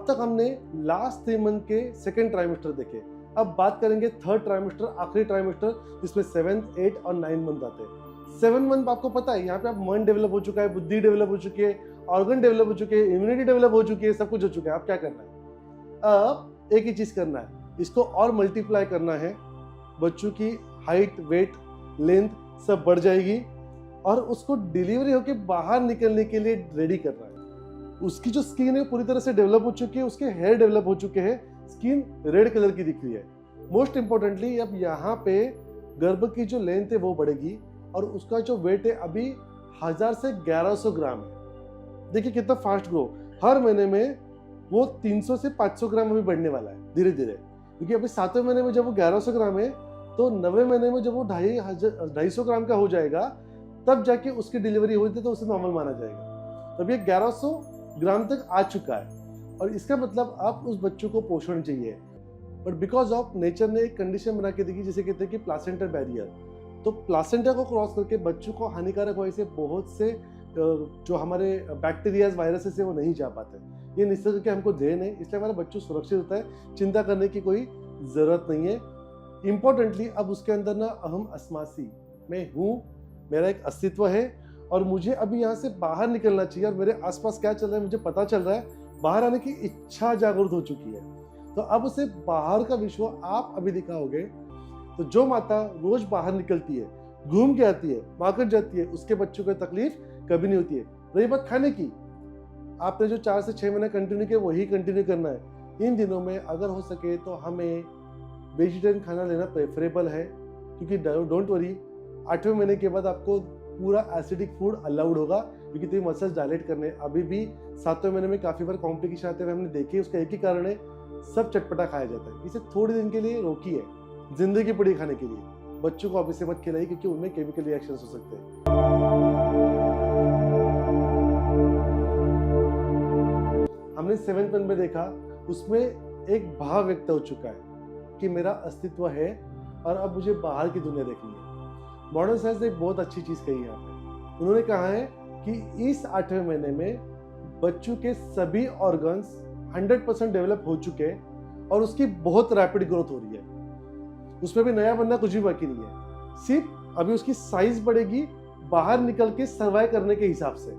अब तक हमने लास्ट 3 मंथ के सेकेंड ट्राइमेस्टर देखे। अब बात करेंगे थर्ड ट्राइमेस्टर, आखिरी ट्राइमेस्टर, जिसमें 7th, 8th और 9th मंथ आते हैं। 7 मंथ आपको पता है, यहाँ पे आप मन डेवलप हो चुका है, बुद्धि डेवलप हो चुकी है, ऑर्गन डेवलप हो चुके हैं, इम्यूनिटी डेवलप हो चुकी है, सब कुछ हो चुका है। अब क्या करना है? अब एक ही चीज करना है, इसको और मल्टीप्लाई करना है। बच्चों की हाइट, वेट, लेंथ सब बढ़ जाएगी और उसको डिलीवरी होकर बाहर निकलने के लिए रेडी करना है। उसकी जो स्किन है पूरी तरह से डेवलप हो चुकी है, उसके हेयर डेवलप हो चुके हैं, स्किन रेड कलर की दिख रही है। मोस्ट इंपॉर्टेंटली अब यहाँ पे गर्भ की जो लेंथ है वो बढ़ेगी और उसका जो वेट है अभी 1000 से 1100 ग्राम है। देखिए कितना फास्ट ग्रो, हर महीने में वो 300 से 500 ग्राम अभी बढ़ने वाला है धीरे धीरे, क्योंकि अभी 7वें महीने में जब वो 1100 ग्राम है तो 9वें महीने में जब वो 250 ग्राम का हो जाएगा तब जाके उसकी डिलीवरी हुई थी तो उसे नॉर्मल माना जाएगा। तब ये 1100 ग्राम तक आ चुका है और इसका मतलब अब उस बच्चों को पोषण चाहिए। बट बिकॉज ऑफ नेचर ने एक कंडीशन बना के देखी जिसे कहते हैं कि प्लासेंटा बैरियर, तो प्लासेंटा को क्रॉस करके बच्चों को हानिकारक वजह से बहुत से जो हमारे बैक्टीरियाज, वायरसेस है वो नहीं जा पाते। ये निसर्ग के हमको देन है, इसलिए हमारा बच्चों सुरक्षित होता है, चिंता करने की कोई जरूरत नहीं है। इंपॉर्टेंटली अब उसके अंदर ना अहम अस्मासी, मैं हूँ, मेरा एक अस्तित्व है और मुझे अभी यहाँ से बाहर निकलना चाहिए और मेरे आसपास क्या चल रहा है मुझे पता चल रहा है, बाहर आने की इच्छा जागरूक हो चुकी है। तो अब उसे बाहर का विश्व आप अभी दिखाओगे। तो जो माता रोज बाहर निकलती है, घूम के आती है, मार्केट जाती है, उसके बच्चों को तकलीफ कभी नहीं होती है। रही बात खाने की, आपने जो 4 से 6 महीने कंटिन्यू किया वही कंटिन्यू करना है। इन दिनों में अगर हो सके तो हमें वेजिटेरियन खाना लेना प्रेफरेबल है, क्योंकि डोंट वरी 8वें महीने के बाद आपको पूरा एसिडिक फूड अलाउड होगा, क्योंकि तो मसल्स डायलेट करने। अभी भी 7वें महीने में काफी बार कॉम्प्लिकेशन आते हुए हमने देखे, उसका एक ही कारण है, सब चटपटा खाया जाता है। इसे थोड़े दिन के लिए रोकिए, जिंदगी पड़ी खाने के लिए। बच्चों को अभी से मत खिलाइए क्योंकि उनमें केमिकल रिएक्शन हो सकते हैं। हमने 7th मंथ में देखा, उसमें एक भाव व्यक्त हो चुका है कि मेरा अस्तित्व है और अब मुझे बाहर की दुनिया देखनी है। मॉडर्न साइंस ने एक बहुत अच्छी चीज कही यहाँ पे, उन्होंने कहा है कि इस 8वें महीने में बच्चों के सभी ऑर्गन्स 100% डेवलप हो चुके हैं और उसकी बहुत रैपिड ग्रोथ हो रही है। उसमें भी नया बनना कुछ भी बाकी नहीं है, सिर्फ अभी उसकी साइज बढ़ेगी बाहर निकल के सर्वाइव करने के हिसाब से।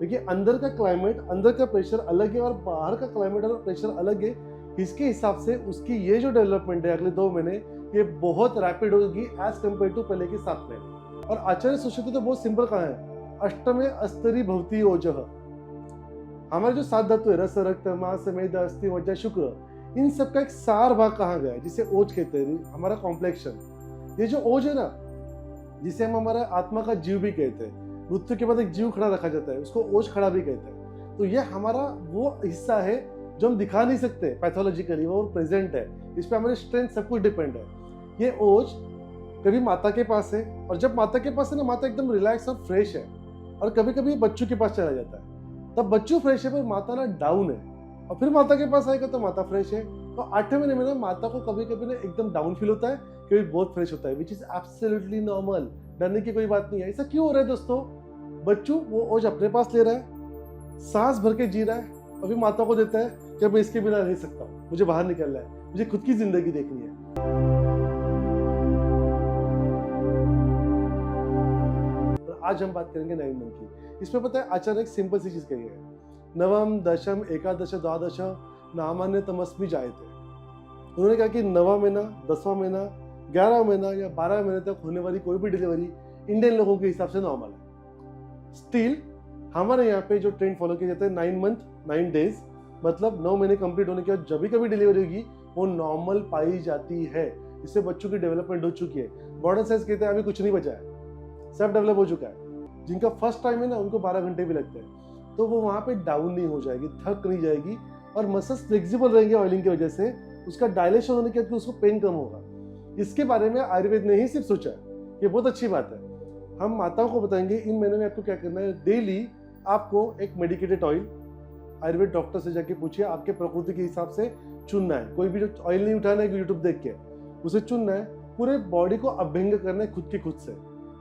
देखिए अंदर का क्लाइमेट, अंदर का प्रेशर अलग है और बाहर का क्लाइमेट और प्रेशर अलग है। इसके हिसाब से उसकी ये जो डेवलपमेंट है अगले 2 महीने, ये बहुत रैपिड होगी एज कम्पेयर टू पहले के 7 महीने। और आचार्य सुश्रुति तो बहुत सिंपल कहा है, अष्टमे अस्तरी भवती ओजः। हमारे जो 7 धातु है, रस, रक्त, मांस, मेद, अस्थि, मज्जा, शुक्र, इन सब का एक सार भाग कहा गया है जिसे ओज कहते हैं, हमारा कॉम्प्लेक्शन। ये जो ओज है ना, जिसे हम हमारा आत्मा का जीव भी कहते हैं, मृत्यु के बाद एक जीव खड़ा रखा जाता है, उसको ओज खड़ा भी कहते हैं। तो ये हमारा वो हिस्सा है जो हम दिखा नहीं सकते पैथोलॉजिकली, वो प्रेजेंट है, इस पर हमारी स्ट्रेंथ सब कुछ डिपेंड है। ये ओज कभी माता के पास है और जब माता के पास है ना, माता एकदम रिलैक्स और फ्रेश है, और कभी कभी बच्चों के पास चला जाता है, तब बच्चों फ्रेश है पर माता ना डाउन है, और फिर माता के पास आएगा तो माता फ्रेश है। तो 8वें महीने में ना माता को कभी कभी ना एकदम डाउन फील होता है, कभी बहुत फ्रेश होता है, विच इज एब्सोल्युटली नॉर्मल, डरने की कोई बात नहीं है। ऐसा क्यों हो रहा है दोस्तों? बच्चों वो ओज अपने पास ले रहा है, सांस भर के जी रहा है, अभी माता को देता है कि मैं इसके बिना रह सकता हूँ, मुझे बाहर निकलना है, मुझे खुद की जिंदगी देखनी है। आज हम बात करेंगे 9 मंथ की। इसमें पता है आचार्य एक सिंपल सी चीज कही है, नवम दशम एकादश द्वादश नामान्य तमस्मी जायते। उन्होंने कहा कि 9वां महीना, 10वां महीना, 11वां महीना या 12वें महीने तक होने वाली कोई भी डिलीवरी इंडियन लोगों के हिसाब से नॉर्मल है। स्टिल हमारे यहाँ पे जो ट्रेंड फॉलो किया जाता है 9 मंथ 9 डेज, मतलब 9 महीने कंप्लीट होने के बाद जब भी कभी डिलीवरी होगी वो नॉर्मल पाई जाती है। इससे बच्चों की डेवलपमेंट हो चुकी है। मॉडर्न साइंस कहते हैं अभी कुछ नहीं बचा है, सब डेवलप हो चुका है। जिनका फर्स्ट टाइम है ना, उनको 12 घंटे भी लगते हैं, तो वो वहाँ पे डाउन नहीं हो जाएगी, थक नहीं जाएगी और मसल्स फ्लेक्सिबल रहेंगे ऑयलिंग की वजह से, उसका डायलेशन होने के बाद उसको पेन कम होगा। इसके बारे में आयुर्वेद ने ही सिर्फ सोचा है, ये बहुत अच्छी बात है। हम माताओं को बताएंगे इन महीनों में आपको क्या करना है। डेली आपको एक मेडिकेटेड ऑयल आयुर्वेद डॉक्टर से जाके पूछिए, आपके प्रकृति के हिसाब से चुनना है। कोई भी जो ऑयल नहीं उठाना है यूट्यूब देख के, उसे चुनना है। पूरे बॉडी को अभ्यंग करना है खुद के खुद से।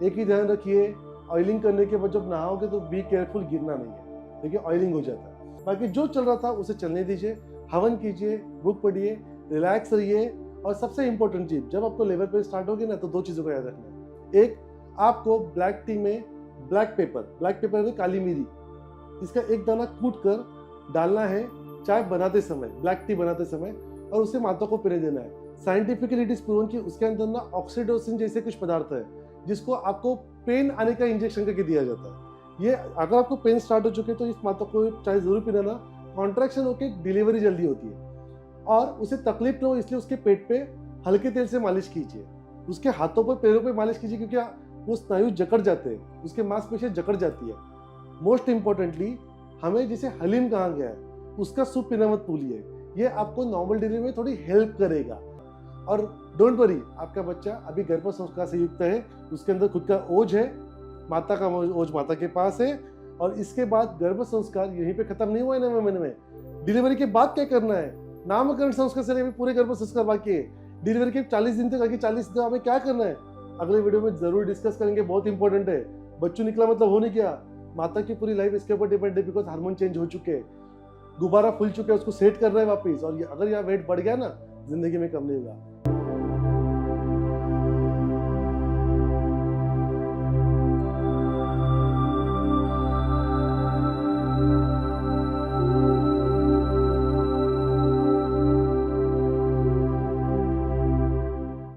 एक ही ध्यान रखिए, ऑयलिंग करने के बाद जब नहाओगे तो बी केयरफुल, गिरना नहीं है, देखिए ऑयलिंग हो जाता है। बाकी जो चल रहा था उसे चलने दीजिए। हवन कीजिए, बुक पढ़िए, रिलैक्स रहिए। और सबसे इंपॉर्टेंट चीज, जब आपको लेबर पेन स्टार्ट होगी ना, तो 2 चीजों का याद रखना है। एक, आपको ब्लैक टी में ब्लैक पेपर में काली मिरी, इसका एक दाना कूट कर डालना है चाय बनाते समय, ब्लैक टी बनाते समय, और उसे माता को पीने देना है। साइंटिफिकली इट इज प्रूवन कि उसके अंदर ना ऑक्सीटोसिन जैसे कुछ पदार्थ है, जिसको आपको पेन आने का इंजेक्शन करके दिया जाता है। ये अगर आपको पेन स्टार्ट हो चुके तो इस माता को चाय जरूर पीना ना। कॉन्ट्रैक्शन होकर डिलीवरी जल्दी होती है और उसे तकलीफ न हो, इसलिए उसके पेट पे हल्के तेल से मालिश कीजिए। उसके हाथों पर, पैरों पे मालिश कीजिए, क्योंकि वो स्नायु जकड़ जाते हैं, उसके मांसपेशियां जकड़ जाती है। मोस्ट इंपॉर्टेंटली, हमें जिसे हलीम कहा गया है उसका सूप पीना मत भूलिए। ये आपको नॉर्मल डिलीवरी में थोड़ी हेल्प करेगा। और डोंट वरी, आपका बच्चा अभी गर्भ संस्कार से युक्त है, उसके अंदर खुद का ओज है, माता का ओज माता के पास है। और इसके बाद गर्भ संस्कार यहीं पे खत्म नहीं हुआ है 9वें महीने में। डिलीवरी के बाद क्या करना है, नामकरण संस्कार से लेकर पूरे गर्भ संस्कार बाकी है। डिलीवरी के 40 दिन तक, आगे 40 दिन हमें क्या करना है, अगले वीडियो में जरूर डिस्कस करेंगे, बहुत इंपॉर्टेंट है। बच्चों निकला मतलब हो नहीं गया, माता की पूरी लाइफ इसके ऊपर डिपेंड है, बिकॉज हार्मोन चेंज हो चुके हैं, गुब्बारा फूल चुके हैं, उसको सेट कर रहे हैं वापस। और अगर यहाँ वेट बढ़ गया ना, जिंदगी में कम नहीं होगा।